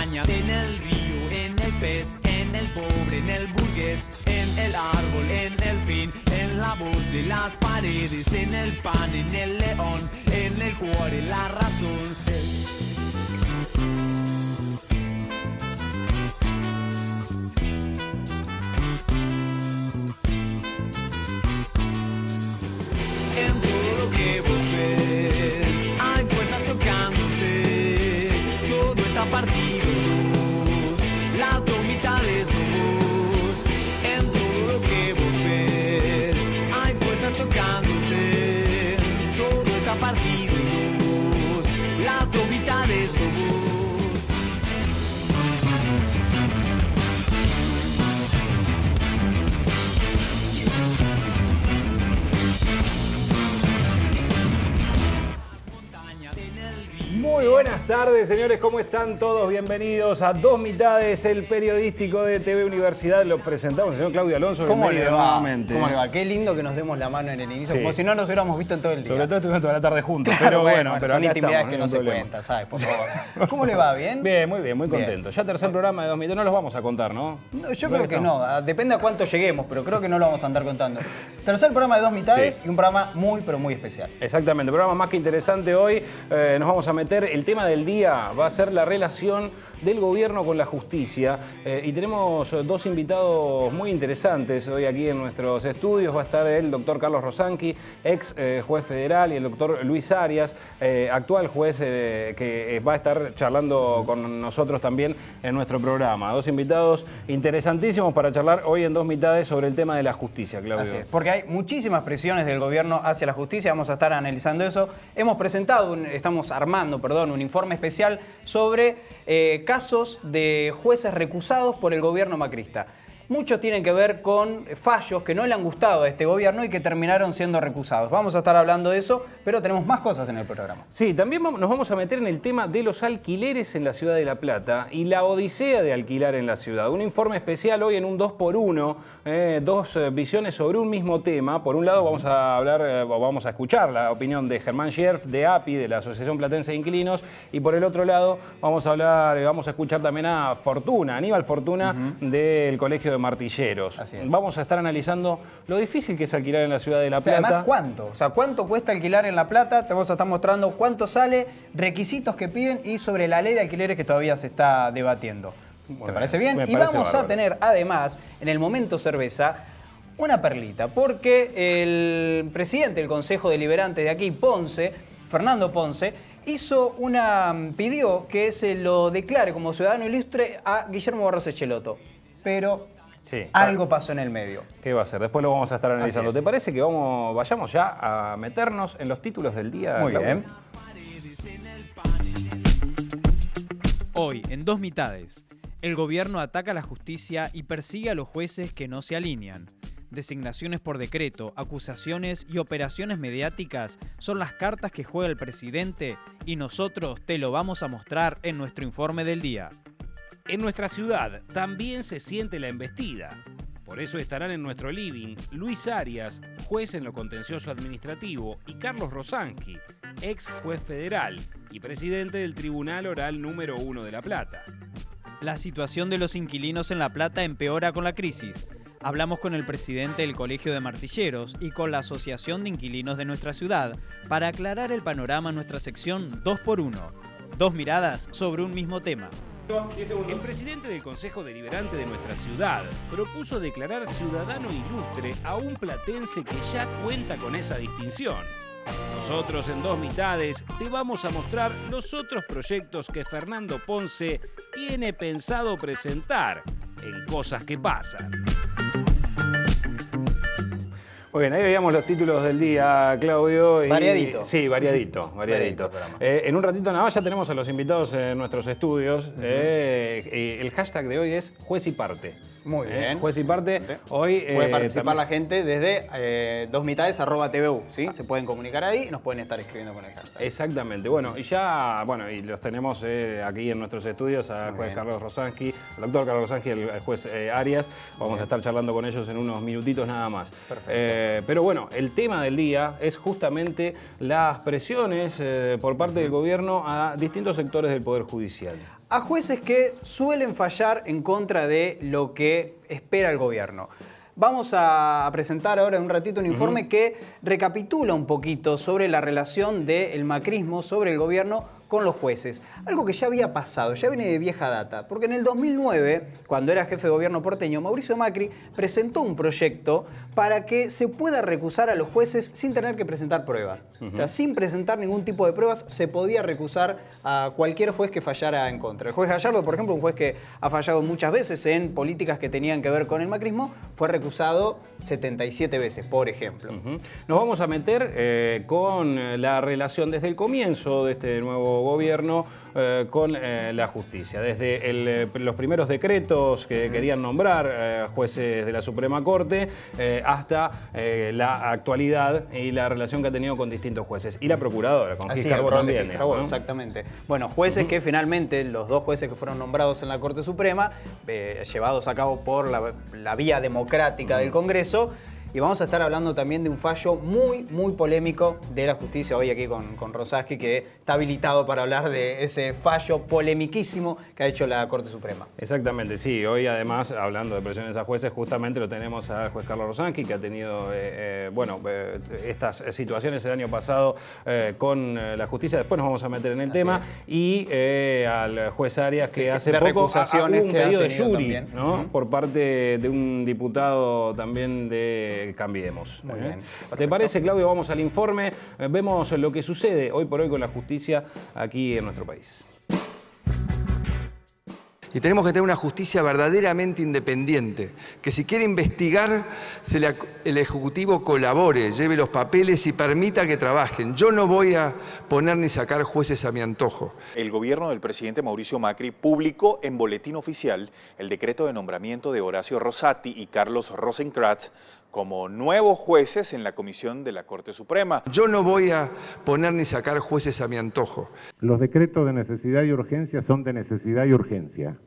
montañas, en el río, en el pez, en el pobre, en el burgués, en el árbol, en el fin, en la voz de las paredes, en el pan, en el león, en el cuore, la razón es. En todo lo que vos ves, hay fuerzas chocándose, todo está partido en dos, las dos mitades son vos. En todo lo que vos ves, hay fuerzas chocándose, todo está partido en dos, las dos mitades son vos. Muy buenas tardes, señores, ¿cómo están todos? Bienvenidos a Dos Mitades, el periodístico de TV Universidad. Lo presentamos, el señor Claudio Alonso. ¿Cómo le va? Nuevamente. ¿Cómo le va? Qué lindo que nos demos la mano en el inicio, Sí. como si no nos hubiéramos visto en todo el día. Sobre todo estuvimos toda la tarde juntos, Claro, pero bueno, pero son acá intimidades estamos, que no no hay se problema. cuentan, ¿sabes? Por favor. ¿Cómo le va? ¿Bien? Bien, muy bien, muy Bien. contento. Ya tercer programa de Dos Mitades, no los vamos a contar, ¿no? No, yo creo que no, depende a cuánto lleguemos, pero creo que no lo vamos a andar contando. Tercer programa de Dos Mitades Sí. y un programa muy, pero muy especial. Exactamente, programa más que interesante hoy. Nos vamos a meter, el tema del día va a ser la relación del gobierno con la justicia. Y tenemos dos invitados muy interesantes hoy aquí en nuestros estudios. Va a estar el doctor Carlos Rosanqui, ex juez federal, y el doctor Luis Arias, actual juez, que va a estar charlando con nosotros también en nuestro programa. Dos invitados interesantísimos para charlar hoy en Dos Mitades sobre el tema de la justicia, Claudio. Así es, porque hay muchísimas presiones del gobierno hacia la justicia, vamos a estar analizando eso. Estamos armando un informe especial sobre casos de jueces recusados por el gobierno macrista. Muchos tienen que ver con fallos que no le han gustado a este gobierno y que terminaron siendo recusados. Vamos a estar hablando de eso, pero tenemos más cosas en el programa. Sí, también nos vamos a meter en el tema de los alquileres en la ciudad de La Plata y la odisea de alquilar en la ciudad. Un informe especial hoy en un 2x1, dos visiones sobre un mismo tema. Por un lado vamos a escuchar la opinión de Germán Scherf, de API, de la Asociación Platense de Inquilinos, y por el otro lado vamos a escuchar también a Fortuna, Aníbal Fortuna, del Colegio de Martilleros. Así es. Vamos a estar analizando lo difícil que es alquilar en la ciudad de La O sea, Plata. además, ¿cuánto? O sea, ¿cuánto cuesta alquilar en La Plata? Te vamos a estar mostrando cuánto sale, requisitos que piden y sobre la ley de alquileres que todavía se está debatiendo. ¿Te parece bien? Me Y parece vamos bárbaro. a tener, además, en el momento cerveza, una perlita, porque el presidente del Consejo Deliberante de aquí, Ponce, Fernando Ponce, pidió que se lo declare como ciudadano ilustre a Guillermo Barros Echelotto. Pero Sí. algo pasó en el medio. ¿Qué va a ser? Después lo vamos a estar analizando. Así es. ¿Te parece que vayamos ya a meternos en los títulos del día? Muy Claudio? bien. Hoy, en Dos Mitades, el gobierno ataca a la justicia y persigue a los jueces que no se alinean. Designaciones por decreto, acusaciones y operaciones mediáticas son las cartas que juega el presidente y nosotros te lo vamos a mostrar en nuestro informe del día. En nuestra ciudad también se siente la embestida. Por eso estarán en nuestro living Luis Arias, juez en lo contencioso administrativo, y Carlos Rosanqui, ex juez federal y presidente del Tribunal Oral número 1 de La Plata. La situación de los inquilinos en La Plata empeora con la crisis. Hablamos con el presidente del Colegio de Martilleros y con la Asociación de Inquilinos de nuestra ciudad para aclarar el panorama en nuestra sección 2x1. Dos miradas sobre un mismo tema. El presidente del Consejo Deliberante de nuestra ciudad propuso declarar ciudadano ilustre a un platense que ya cuenta con esa distinción. Nosotros en Dos Mitades te vamos a mostrar los otros proyectos que Fernando Ponce tiene pensado presentar en Cosas que Pasan. Muy bien, ahí veíamos los títulos del día, Claudio. Variadito. Sí, variadito. Variadito programa. En un ratito nada más ya tenemos a los invitados en nuestros estudios. El hashtag de hoy es Juez y Parte. Muy bien. Juez y Parte. Hoy, Puede participar también- la gente desde dosmitades@tvu, ¿sí? Se pueden comunicar ahí y nos pueden estar escribiendo con el hashtag. Exactamente. Bueno, y los tenemos aquí en nuestros estudios al juez bien. Carlos Rosanqui, al doctor Carlos Rosanqui, al juez Arias. Vamos a estar charlando con ellos en unos minutitos nada más. Perfecto. Pero bueno, el tema del día es justamente las presiones por parte del gobierno a distintos sectores del Poder Judicial. a jueces que suelen fallar en contra de lo que espera el gobierno. Vamos a presentar ahora en un ratito un informe que recapitula un poquito sobre la relación del macrismo sobre el gobierno con los jueces. Algo que ya había pasado, ya viene de vieja data, porque en el 2009, cuando era jefe de gobierno porteño, Mauricio Macri presentó un proyecto para que se pueda recusar a los jueces sin tener que presentar pruebas. O sea, sin presentar ningún tipo de pruebas, se podía recusar a cualquier juez que fallara en contra. El juez Gallardo, por ejemplo, un juez que ha fallado muchas veces en políticas que tenían que ver con el macrismo, fue recusado 77 veces, por ejemplo. Nos vamos a meter con la relación desde el comienzo de este nuevo gobierno con la justicia. Desde los primeros decretos que querían nombrar jueces de la Suprema Corte hasta la actualidad y la relación que ha tenido con distintos jueces. Y la procuradora, con Gil Carbó también. ¿No? Exactamente. Bueno, jueces que finalmente, los dos jueces que fueron nombrados en la Corte Suprema, llevados a cabo por la vía democrática del Congreso. Y vamos a estar hablando también de un fallo muy polémico de la justicia hoy aquí con Rosaski, que está habilitado para hablar de ese fallo polemiquísimo que ha hecho la Corte Suprema. Exactamente, sí. Hoy además, hablando de presiones a jueces, justamente lo tenemos al juez Carlos Rosaski, que ha tenido estas situaciones el año pasado con la justicia. Después nos vamos a meter en el tema. Y al juez Arias, que hace poco hubo un pedido de jury, ¿no? Por parte de un diputado también de Cambiemos. Muy bien. ¿Te parece, Claudio? Vamos al informe. Vemos lo que sucede hoy por hoy con la justicia aquí en nuestro país. Y tenemos que tener una justicia verdaderamente independiente, que si quiere investigar, el Ejecutivo colabore, lleve los papeles y permita que trabajen. Yo no voy a poner ni sacar jueces a mi antojo. El gobierno del presidente Mauricio Macri publicó en Boletín Oficial el decreto de nombramiento de Horacio Rosati y Carlos Rosenkrantz como nuevos jueces en la comisión de la Corte Suprema. Yo no voy a poner ni sacar jueces a mi antojo. Los decretos de necesidad y urgencia son de necesidad y urgencia.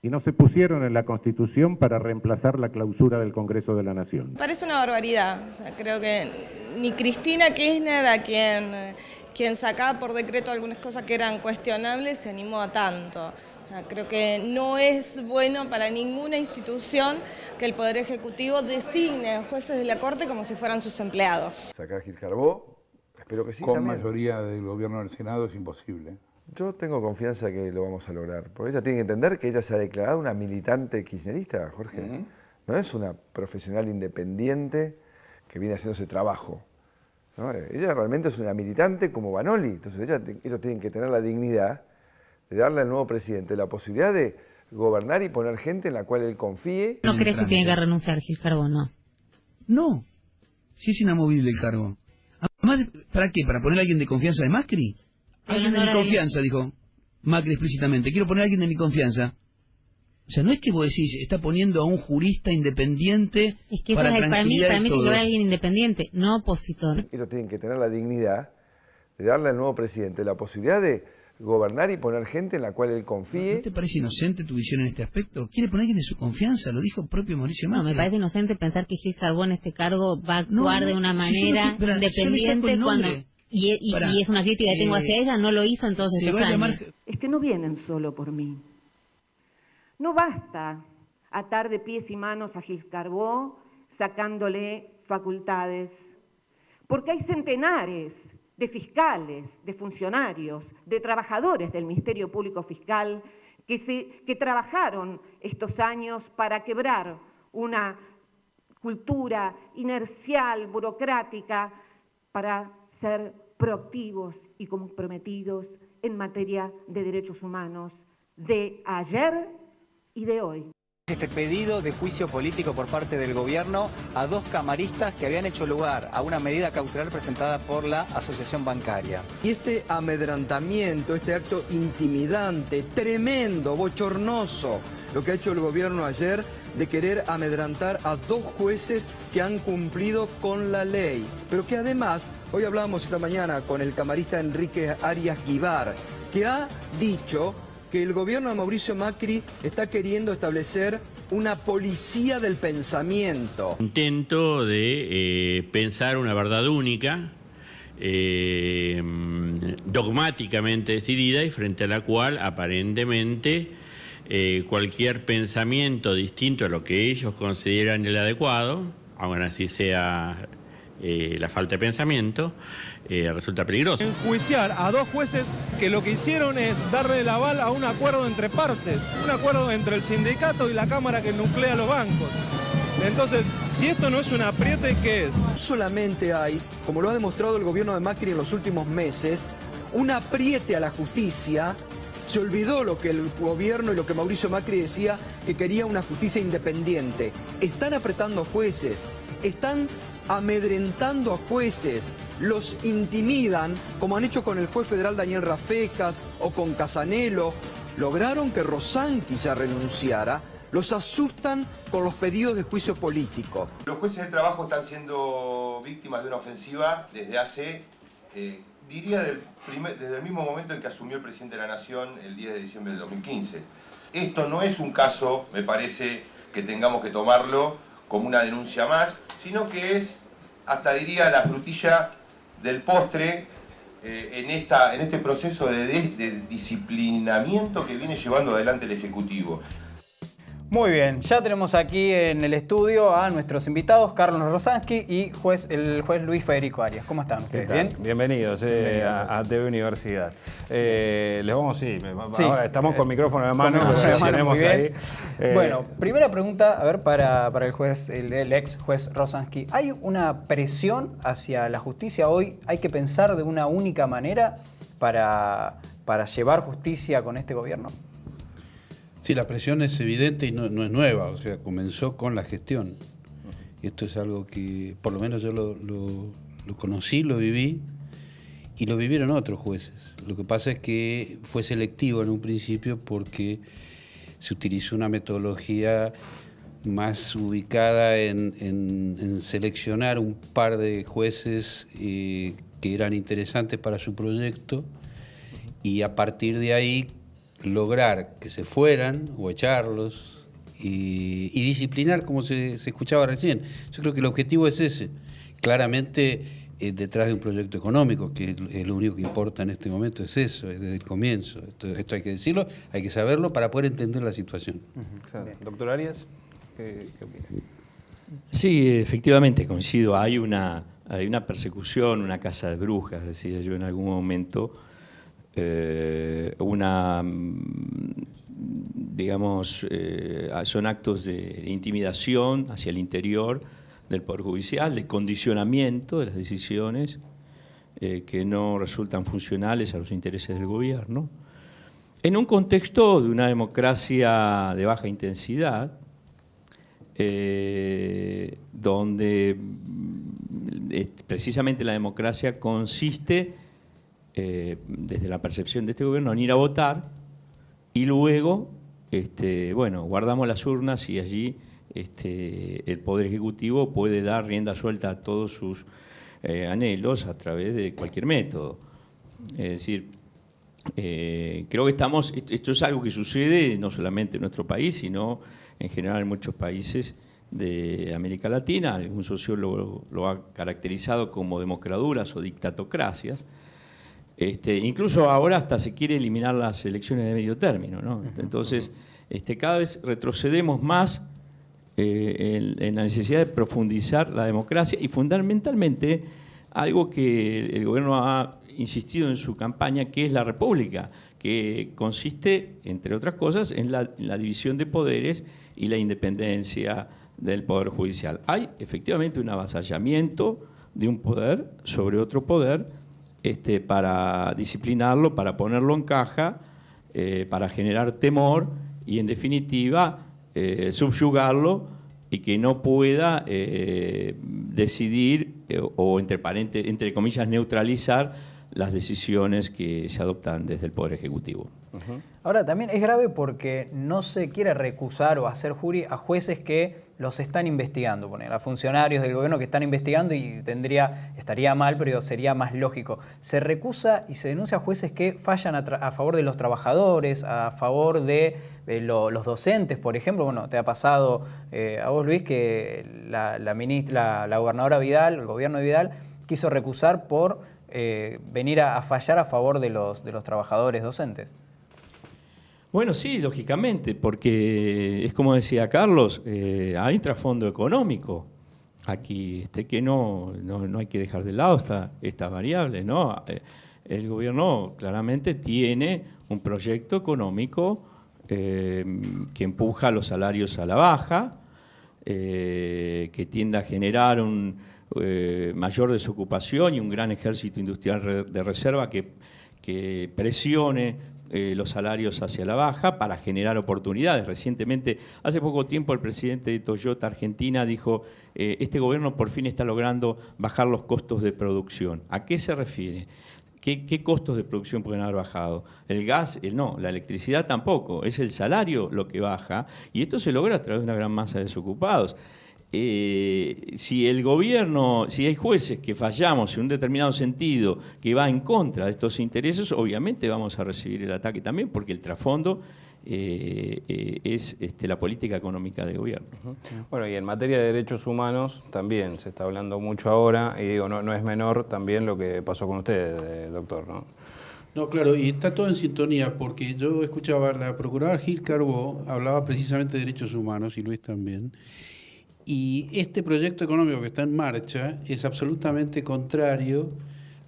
Y no se pusieron en la Constitución para reemplazar la clausura del Congreso de la Nación. Parece una barbaridad. O sea, creo que ni Cristina Kirchner, a quien sacaba por decreto algunas cosas que eran cuestionables, se animó a tanto. O sea, creo que no es bueno para ninguna institución que el Poder Ejecutivo designe a jueces de la Corte como si fueran sus empleados. Sacar a Gil Carbó, espero que sí. Con también. mayoría del gobierno del Senado es imposible. Yo tengo confianza que lo vamos a lograr, porque ella tiene que entender que ella se ha declarado una militante kirchnerista, Jorge. No es una profesional independiente que viene haciendo ese trabajo, ¿no? Ella realmente es una militante como Vanoli, entonces ellos tienen que tener la dignidad de darle al nuevo presidente la posibilidad de gobernar y poner gente en la cual él confíe. ¿No crees que tiene que renunciar Gil Carbó, no? No, si es inamovible el cargo. Además, ¿para qué? ¿Para poner a alguien de confianza de Macri? Alguien de mi confianza, dijo Macri explícitamente. Quiero poner a alguien de mi confianza. O sea, no es que vos decís, está poniendo a un jurista independiente es que para eso es para mí tiene que haber alguien independiente, no opositor. Ellos tienen que tener la dignidad de darle al nuevo presidente la posibilidad de gobernar y poner gente en la cual él confíe. ¿No te parece inocente tu visión en este aspecto? Quiere poner a alguien de su confianza, lo dijo el propio Mauricio Macri. No, me parece inocente pensar que Gil Carbó en este cargo va a actuar de una manera independiente cuando... Y es una crítica que tengo hacia ella, no lo hizo en todos estos años. Es que no vienen solo por mí. No basta atar de pies y manos a Gil Carbó sacándole facultades, porque hay centenares de fiscales, de funcionarios, de trabajadores del Ministerio Público Fiscal que trabajaron estos años para quebrar una cultura inercial, burocrática, para ser proactivos y comprometidos en materia de derechos humanos de ayer y de hoy. Este pedido de juicio político por parte del gobierno a dos camaristas que habían hecho lugar a una medida cautelar presentada por la Asociación Bancaria. Y este amedrentamiento, este acto intimidante, tremendo, bochornoso, lo que ha hecho el gobierno ayer de querer amedrentar a dos jueces que han cumplido con la ley, pero que además, hoy hablamos esta mañana con el camarista Enrique Arias Guibar, que ha dicho que el gobierno de Mauricio Macri está queriendo establecer una policía del pensamiento. Intento de pensar una verdad única dogmáticamente decidida y frente a la cual aparentemente cualquier pensamiento distinto a lo que ellos consideran el adecuado, aun así sea la falta de pensamiento, resulta peligroso. Enjuiciar a 2 jueces que lo que hicieron es darle el aval a un acuerdo entre partes, un acuerdo entre el sindicato y la Cámara que nuclea los bancos. Entonces, si esto no es un apriete, ¿qué es? Solamente hay, como lo ha demostrado el gobierno de Macri en los últimos meses, un apriete a la justicia. Se olvidó lo que el gobierno y lo que Mauricio Macri decía, que quería una justicia independiente. Están apretando a jueces, están amedrentando a jueces, los intimidan, como han hecho con el juez federal Daniel Rafecas o con Casanelo. Lograron que Rosanqui ya renunciara. Los asustan con los pedidos de juicio político. Los jueces de trabajo están siendo víctimas de una ofensiva desde hace, diría, desde el mismo momento en que asumió el presidente de la Nación el 10 de diciembre del 2015. Esto no es un caso, me parece, que tengamos que tomarlo como una denuncia más, sino que es, hasta diría, la frutilla del postre en este proceso de disciplinamiento que viene llevando adelante el Ejecutivo. Muy bien, ya tenemos aquí en el estudio a nuestros invitados, Carlos Rosanqui y el juez Luis Federico Arias. ¿Cómo están ustedes? ¿Bien? Bienvenidos a TV Universidad. Les vamos, ahora estamos con micrófono en mano, tenemos ahí. Bueno, primera pregunta, a ver, para el juez, el ex juez Rosanqui. ¿Hay una presión hacia la justicia hoy? ¿Hay que pensar de una única manera para llevar justicia con este gobierno? Sí, la presión es evidente y no es nueva, o sea, comenzó con la gestión. Y esto es algo que, por lo menos yo lo conocí, lo viví, y lo vivieron otros jueces. Lo que pasa es que fue selectivo en un principio porque se utilizó una metodología más ubicada en seleccionar un par de jueces que eran interesantes para su proyecto, y a partir de ahí lograr que se fueran o echarlos y disciplinar, como se escuchaba recién. Yo creo que el objetivo es ese. Claramente, detrás de un proyecto económico, que es lo único que importa en este momento, es eso, es desde el comienzo. Esto hay que decirlo, hay que saberlo para poder entender la situación. Claro. Doctor Arias, ¿qué opina? Sí, efectivamente, coincido. Hay una persecución, una caza de brujas, decía yo en algún momento. Son actos de intimidación hacia el interior del Poder Judicial, de condicionamiento de las decisiones que no resultan funcionales a los intereses del gobierno, en un contexto de una democracia de baja intensidad, donde precisamente la democracia consiste, desde la percepción de este gobierno, en ir a votar y luego, guardamos las urnas y allí el Poder Ejecutivo puede dar rienda suelta a todos sus anhelos a través de cualquier método. Es decir, creo que esto es algo que sucede no solamente en nuestro país, sino en general en muchos países de América Latina. Algún sociólogo lo ha caracterizado como democraduras o dictatocracias. Incluso ahora hasta se quiere eliminar las elecciones de medio término, ¿no? Entonces, cada vez retrocedemos más en la necesidad de profundizar la democracia y fundamentalmente algo que el gobierno ha insistido en su campaña, que es la república, que consiste, entre otras cosas, en la división de poderes y la independencia del Poder Judicial. Hay efectivamente un avasallamiento de un poder sobre otro poder, para disciplinarlo, para ponerlo en caja, para generar temor y, en definitiva, subyugarlo y que no pueda decidir o, entre comillas, neutralizar las decisiones que se adoptan desde el Poder Ejecutivo. Ahora, también es grave porque no se quiere recusar o hacer jury a jueces que los están investigando, a funcionarios del gobierno que están investigando, y estaría mal, pero sería más lógico. Se recusa y se denuncia a jueces que fallan a favor de los trabajadores, a favor de los docentes, por ejemplo. Bueno, te ha pasado a vos, Luis, que la gobernadora Vidal, el gobierno de Vidal, quiso recusar por venir a fallar a favor de los trabajadores docentes? Bueno, sí, lógicamente, porque es como decía Carlos, hay un trasfondo económico aquí que no hay que dejar de lado esta variable, ¿no? El gobierno claramente tiene un proyecto económico que empuja los salarios a la baja, que tiende a generar mayor desocupación y un gran ejército industrial de reserva que presione los salarios hacia la baja para generar oportunidades. Recientemente, hace poco tiempo, el presidente de Toyota Argentina dijo este gobierno por fin está logrando bajar los costos de producción. ¿A qué se refiere? ¿Qué costos de producción pueden haber bajado? El gas, no, la electricidad tampoco. Es el salario lo que baja y esto se logra a través de una gran masa de desocupados. Si el gobierno, si hay jueces que fallamos en un determinado sentido que va en contra de estos intereses, obviamente vamos a recibir el ataque también, porque el trasfondo es la política económica del gobierno. Bueno, y en materia de derechos humanos también se está hablando mucho ahora, y digo, no es menor también lo que pasó con usted, doctor, ¿no? No, claro, y está todo en sintonía, porque yo escuchaba a la procuradora Gil Carbó, hablaba precisamente de derechos humanos, y Luis también. Y este proyecto económico que está en marcha es absolutamente contrario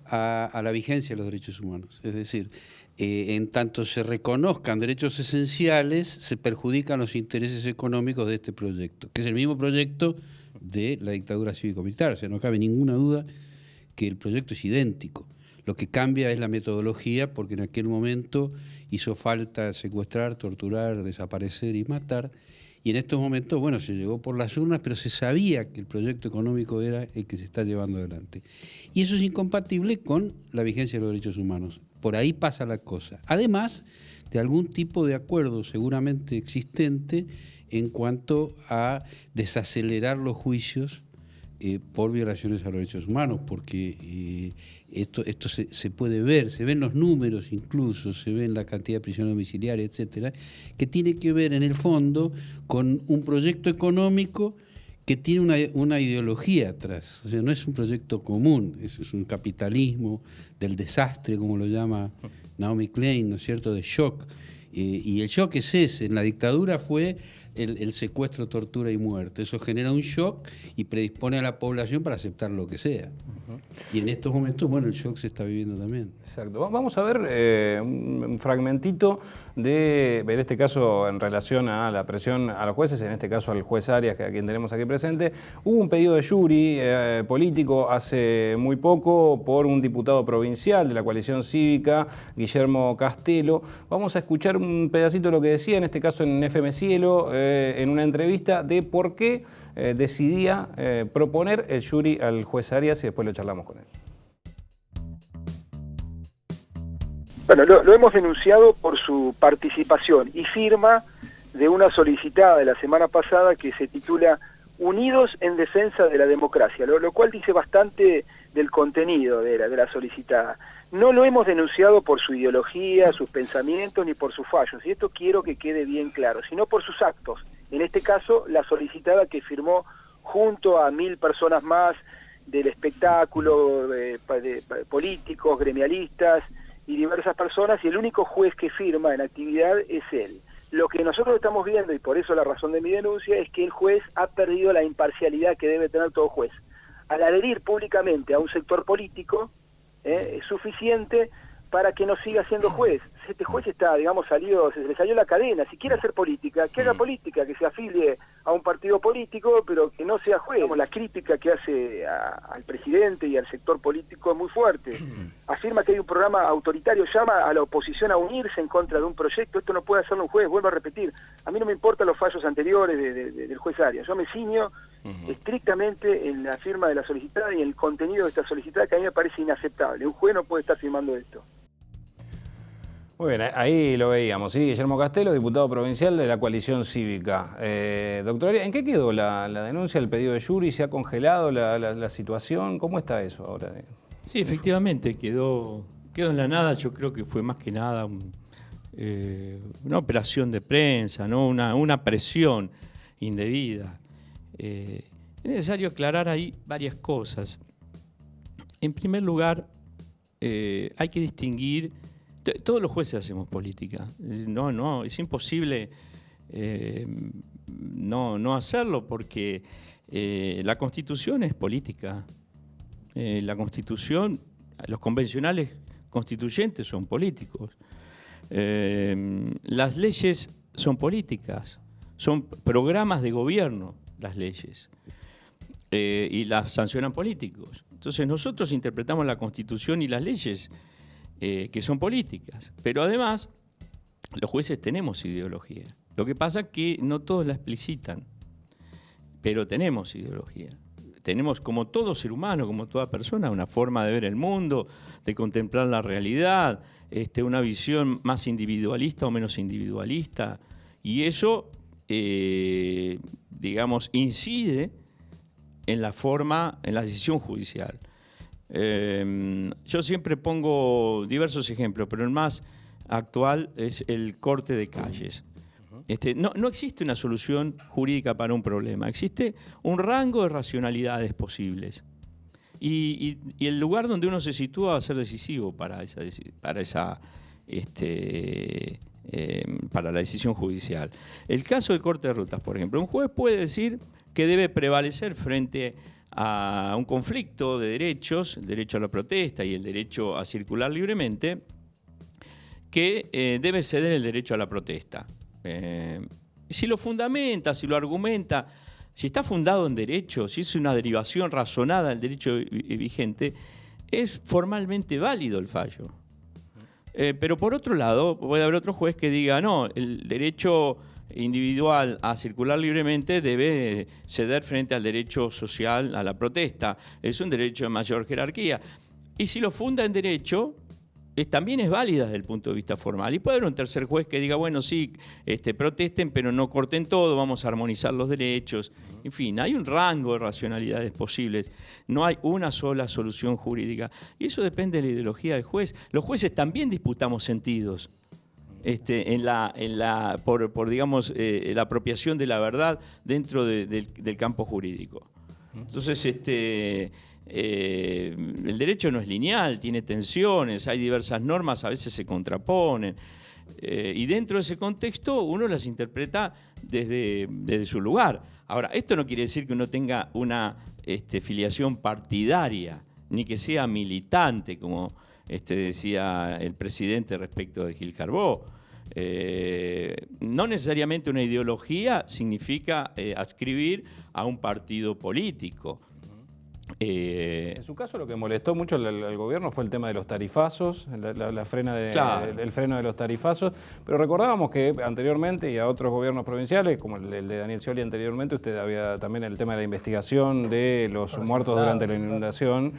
a la vigencia de los derechos humanos. Es decir, en tanto se reconozcan derechos esenciales, se perjudican los intereses económicos de este proyecto, que es el mismo proyecto de la dictadura cívico-militar. O sea, no cabe ninguna duda que el proyecto es idéntico. Lo que cambia es la metodología, porque en aquel momento hizo falta secuestrar, torturar, desaparecer y matar. Y en estos momentos, bueno, se llegó por las urnas, pero se sabía que el proyecto económico era el que se está llevando adelante. Y eso es incompatible con la vigencia de los derechos humanos. Por ahí pasa la cosa. Además de algún tipo de acuerdo seguramente existente en cuanto a desacelerar los juicios por violaciones a los derechos humanos, porque esto se puede ver, se ven los números incluso, se ven la cantidad de prisión domiciliaria, etcétera, que tiene que ver en el fondo con un proyecto económico que tiene una ideología atrás. O sea, no es un proyecto común, es un capitalismo del desastre, como lo llama Naomi Klein, ¿no es cierto?, de shock. Y el shock es ese. En la dictadura fue el secuestro, tortura y muerte. Eso genera un shock y predispone a la población para aceptar lo que sea. Y en estos momentos, bueno, el shock se está viviendo también. Exacto. Vamos a ver un fragmentito de, en este caso, en relación a la presión a los jueces, en este caso al juez Arias, a quien tenemos aquí presente. Hubo un pedido de jury político hace muy poco por un diputado provincial de la coalición cívica, Guillermo Castelo. Vamos a escuchar un pedacito de lo que decía, en este caso en FM Cielo, en una entrevista de por qué decidía proponer el jury al juez Arias, y después lo charlamos con él. Bueno, lo hemos denunciado por su participación y firma de una solicitada de la semana pasada que se titula Unidos en defensa de la democracia, lo cual dice bastante del contenido de la solicitada. No lo hemos denunciado por su ideología, sus pensamientos, ni por sus fallos, y esto quiero que quede bien claro, sino por sus actos. En este caso, la solicitada que firmó junto a 1000 personas más del espectáculo, de políticos, gremialistas y diversas personas, y el único juez que firma en actividad es él. Lo que nosotros estamos viendo, y por eso la razón de mi denuncia, es que el juez ha perdido la imparcialidad que debe tener todo juez. Al adherir públicamente a un sector político, es suficiente para que no siga siendo juez. Este juez está, digamos, salido, se le salió la cadena. Si quiere hacer política, que haga política, que se afilie a un partido político, pero que no sea juez. La crítica que hace al presidente y al sector político es muy fuerte. Afirma que hay un programa autoritario, llama a la oposición a unirse en contra de un proyecto. Esto no puede hacerlo un juez, vuelvo a repetir. A mí no me importan los fallos anteriores del juez Arias. Yo me ciño estrictamente en la firma de la solicitada y en el contenido de esta solicitada, que a mí me parece inaceptable. Un juez no puede estar firmando esto. Muy bien, ahí lo veíamos, ¿sí? Guillermo Castelo, diputado provincial de la coalición cívica. Doctor Arias, ¿en qué quedó la denuncia, el pedido de jury? ¿Se ha congelado la situación? ¿Cómo está eso ahora? Sí, efectivamente, quedó en la nada. Yo creo que fue más que nada una operación de prensa, ¿no? Una presión indebida. Es necesario aclarar ahí varias cosas. En primer lugar, hay que distinguir. Todos los jueces hacemos política. No, es imposible no hacerlo porque la Constitución es política. La Constitución, los convencionales constituyentes son políticos. Las leyes son políticas, son programas de gobierno las leyes y las sancionan políticos. Entonces nosotros interpretamos la Constitución y las leyes que son políticas, pero además los jueces tenemos ideología. Lo que pasa es que no todos la explicitan, pero tenemos ideología. Tenemos, como todo ser humano, como toda persona, una forma de ver el mundo, de contemplar la realidad, una visión más individualista o menos individualista, y eso, digamos, incide en la forma, en la decisión judicial. Yo siempre pongo diversos ejemplos, pero el más actual es el corte de calles. No existe una solución jurídica para un problema, existe un rango de racionalidades posibles. Y el lugar donde uno se sitúa va a ser decisivo para la decisión judicial. El caso del corte de rutas, por ejemplo, un juez puede decir que debe prevalecer frente a un conflicto de derechos, el derecho a la protesta y el derecho a circular libremente, que debe ceder el derecho a la protesta. Si lo fundamenta, si lo argumenta, si está fundado en derecho, si es una derivación razonada del derecho vigente, es formalmente válido el fallo. Pero por otro lado, puede haber otro juez que diga, no, el derecho individual a circular libremente debe ceder frente al derecho social a la protesta. Es un derecho de mayor jerarquía. Y si lo funda en derecho, también es válida desde el punto de vista formal. Y puede haber un tercer juez que diga, bueno, sí, protesten, pero no corten todo, vamos a armonizar los derechos. En fin, hay un rango de racionalidades posibles. No hay una sola solución jurídica. Y eso depende de la ideología del juez. Los jueces también disputamos sentidos. Por digamos, la apropiación de la verdad dentro del campo jurídico. Entonces, el derecho no es lineal, tiene tensiones, hay diversas normas, a veces se contraponen. Y dentro de ese contexto uno las interpreta desde su lugar. Ahora, esto no quiere decir que uno tenga una filiación partidaria, ni que sea militante, como decía el presidente respecto de Gil Carbó. No necesariamente una ideología significa adscribir a un partido político. En su caso, lo que molestó mucho al gobierno fue el tema de los tarifazos, el freno de los tarifazos, pero recordábamos que anteriormente y a otros gobiernos provinciales, como el de Daniel Scioli anteriormente, usted había también el tema de la investigación de los muertos durante la inundación,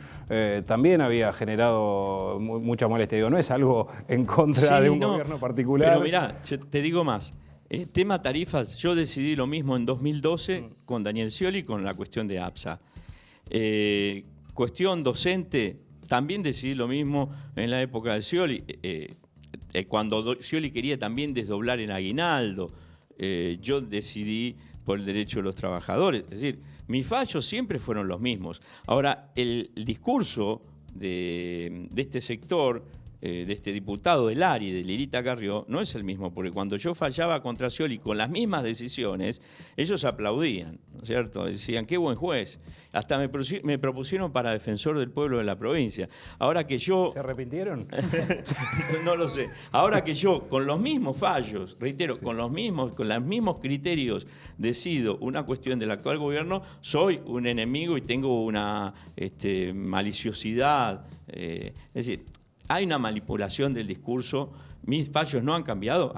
también había generado mucha molestia. Digo, no es algo en contra de un gobierno particular. Pero mirá, te digo más. Tema tarifas, yo decidí lo mismo en 2012 con Daniel Scioli con la cuestión de APSA. Cuestión docente, también decidí lo mismo en la época de Scioli, cuando Scioli quería también desdoblar el aguinaldo, yo decidí por el derecho de los trabajadores, es decir, mis fallos siempre fueron los mismos. Ahora, el discurso de este sector, de este diputado del ARI, de Lirita Carrió, no es el mismo, porque cuando yo fallaba contra Scioli con las mismas decisiones, ellos aplaudían, ¿no es cierto? Decían, qué buen juez. Hasta me propusieron para defensor del pueblo de la provincia. Ahora que yo... ¿Se arrepintieron? No lo sé. Ahora que yo, con los mismos fallos, reitero, con los mismos criterios, decido una cuestión del actual gobierno, soy un enemigo y tengo una maliciosidad. Es decir, hay una manipulación del discurso. Mis fallos no han cambiado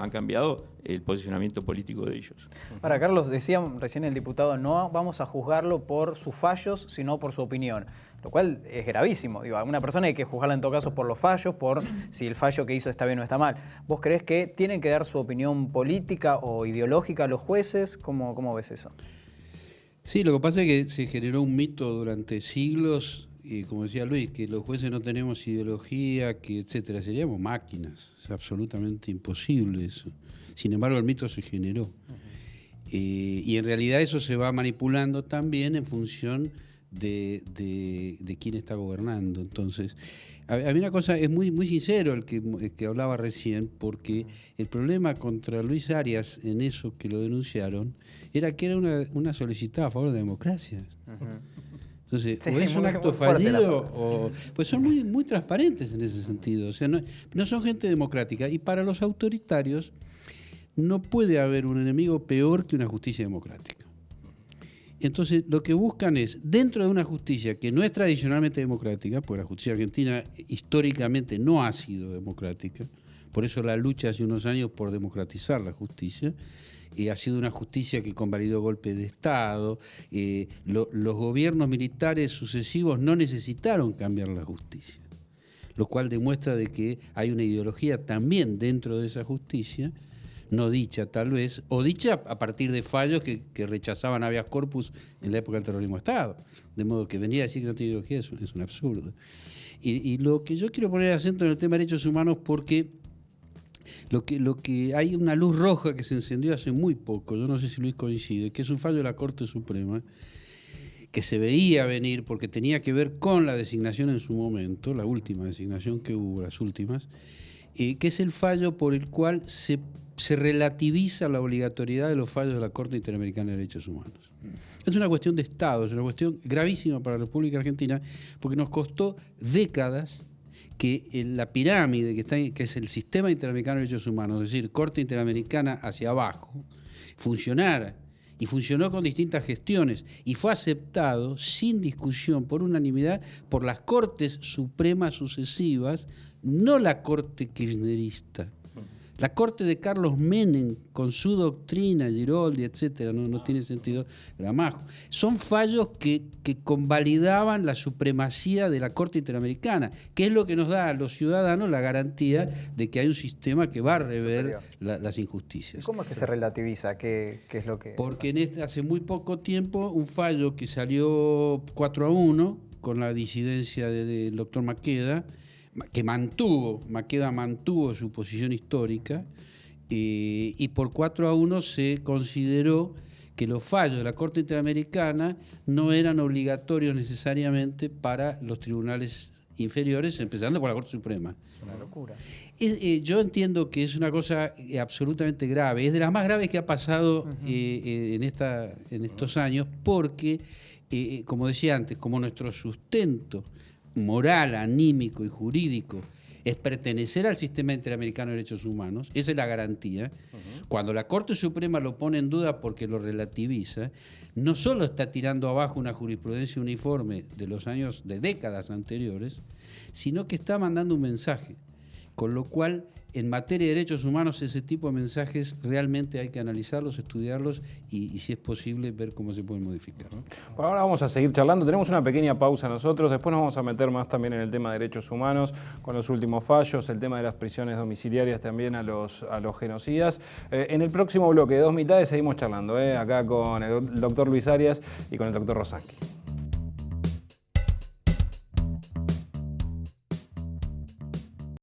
el posicionamiento político de ellos. Ahora, Carlos, decía recién el diputado, no vamos a juzgarlo por sus fallos, sino por su opinión, lo cual es gravísimo. Digo, a una persona hay que juzgarla en todo caso por los fallos, por si el fallo que hizo está bien o está mal. ¿Vos creés que tienen que dar su opinión política o ideológica a los jueces? ¿Cómo ves eso? Sí, lo que pasa es que se generó un mito durante siglos. Y como decía Luis, que los jueces no tenemos ideología, que etcétera, seríamos máquinas, es absolutamente imposible eso. Sin embargo, el mito se generó. Y en realidad eso se va manipulando también en función de quién está gobernando. Entonces, había una cosa, es muy sincero el que hablaba recién, porque el problema contra Luis Arias en eso que lo denunciaron era que era una solicitada a favor de la democracia. Entonces, Sí, o es un muy acto fuerte fallido, o pues son muy transparentes en ese sentido. O sea, no son gente democrática. Y para los autoritarios no puede haber un enemigo peor que una justicia democrática. Entonces, lo que buscan es, dentro de una justicia que no es tradicionalmente democrática, porque la justicia argentina históricamente no ha sido democrática, por eso la lucha hace unos años por democratizar la justicia, ha sido una justicia que convalidó golpes de Estado, los gobiernos militares sucesivos no necesitaron cambiar la justicia, lo cual demuestra de que hay una ideología también dentro de esa justicia, no dicha tal vez, o dicha a partir de fallos que rechazaban habeas corpus en la época del terrorismo de Estado. De modo que venir a decir que no tiene ideología es un absurdo. Y lo que yo quiero poner acento en el tema de derechos humanos, porque lo que hay una luz roja que se encendió hace muy poco, yo no sé si Luis coincide, que es un fallo de la Corte Suprema, que se veía venir porque tenía que ver con la designación en su momento, la última designación que hubo, las últimas, que es el fallo por el cual se relativiza la obligatoriedad de los fallos de la Corte Interamericana de Derechos Humanos. Es una cuestión de Estado, es una cuestión gravísima para la República Argentina, porque nos costó décadas que la pirámide que es el sistema interamericano de derechos humanos, es decir, Corte Interamericana hacia abajo, funcionara. Y funcionó con distintas gestiones y fue aceptado sin discusión, por unanimidad, por las Cortes Supremas sucesivas, no la Corte kirchnerista. La Corte de Carlos Menem, con su doctrina, Giroldi, etcétera, no tiene sentido Gramajo. Son fallos que convalidaban la supremacía de la Corte Interamericana, que es lo que nos da a los ciudadanos la garantía de que hay un sistema que va a rever las injusticias. ¿Cómo es que se relativiza? ¿Qué es lo que...? Porque hace muy poco tiempo un fallo que salió 4-1 con la disidencia del doctor Maqueda, que Maqueda mantuvo su posición histórica, y por 4-1 se consideró que los fallos de la Corte Interamericana no eran obligatorios necesariamente para los tribunales inferiores, empezando por la Corte Suprema. Es una locura. Yo entiendo que es una cosa absolutamente grave, es de las más graves que ha pasado en estos años, porque, como decía antes, como nuestro sustento moral, anímico y jurídico es pertenecer al sistema interamericano de derechos humanos, esa es la garantía. Cuando la Corte Suprema lo pone en duda porque lo relativiza, no solo está tirando abajo una jurisprudencia uniforme de los años, de décadas anteriores, sino que está mandando un mensaje. Con lo cual, en materia de derechos humanos, ese tipo de mensajes realmente hay que analizarlos, estudiarlos y si es posible, ver cómo se pueden modificar. Bueno, ahora vamos a seguir charlando. Tenemos una pequeña pausa nosotros. Después nos vamos a meter más también en el tema de derechos humanos, con los últimos fallos, el tema de las prisiones domiciliarias también a los genocidas. En el próximo bloque de Dos Mitades seguimos charlando, acá con el doctor Luis Arias y con el doctor Rosanqui.